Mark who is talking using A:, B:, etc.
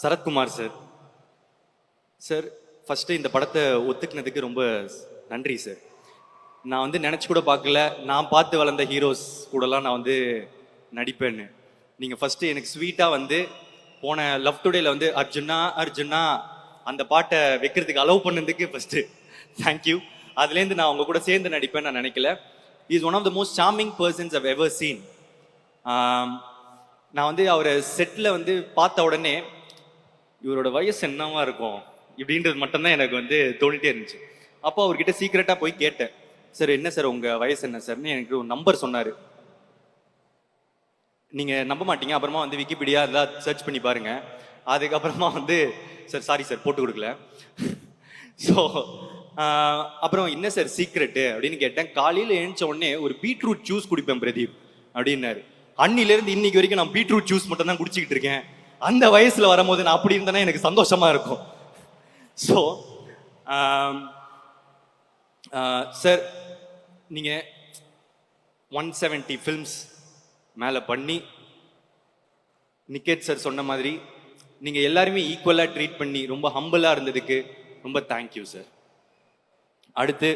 A: Sarathkumar sir. Sir first இந்த படத்தை ஒத்துக்கினதுக்கு ரொம்ப நன்றி சார். நான் வந்து நினச்சி கூட பார்க்கல, நான் பார்த்து வளர்ந்த ஹீரோஸ் கூடலாம் நான் வந்து நடிப்பேன்னு. நீங்கள் ஃபஸ்ட்டு எனக்கு ஸ்வீட்டாக வந்து போன லவ் டுடேல வந்து அர்ஜுனா அர்ஜுனா அந்த பாட்டை வைக்கிறதுக்கு அலோவ் பண்ணதுக்கு ஃபஸ்ட்டு தேங்க்யூ. அதுலேருந்து நான் உங்கள் கூட சேர்ந்து நடிப்பேன்னு நான் நினைக்கல. Is one of the most charming persons I've ever seen. நான் வந்து அவரை செட்டில் வந்து பார்த்த உடனே இவரோட வயசு என்னவா இருக்கும் இப்படின்றது மட்டும்தான் எனக்கு வந்து தோணிட்டே இருந்துச்சு. அப்போ அவர்கிட்ட சீக்கிரட்டாக போய் கேட்டேன், சார் என்ன சார் உங்கள் வயசு என்ன சார்னு எனக்கு ஒரு நம்பர் சொன்னார். நீங்கள் நம்ப மாட்டீங்க, அப்புறமா வந்து விக்கிபீடியா இதெல்லாம் சர்ச் பண்ணி பாருங்க. அதுக்கப்புறமா வந்து சார் சாரி சார் போட்டு கொடுக்கல. ஸோ அப்புறம் என்ன சார் சீக்ரெட்டு அப்படின்னு கேட்டேன். காலையில் எழுந்த உடனே ஒரு பீட்ரூட் ஜூஸ் குடிப்பேன் பிரதீப் அப்படின்னாரு. அன்னிலேருந்து இன்னைக்கு வரைக்கும் நான் பீட்ரூட் ஜூஸ் மட்டும் தான் குடிச்சிக்கிட்டு இருக்கேன். அந்த வயசில் வரும்போது நான் அப்படி இருந்தேன்னா எனக்கு சந்தோஷமா இருக்கும். ஸோ சார் நீங்கள் 170 ஃபில்ம்ஸ் மேலே பண்ணி நிக்கேத் சார் சொன்ன மாதிரி நீங்கள் எல்லாருமே ஈக்குவலாக ட்ரீட் பண்ணி ரொம்ப ஹம்பிளாக இருந்ததுக்கு ரொம்ப தேங்க்யூ சார். அடுத்து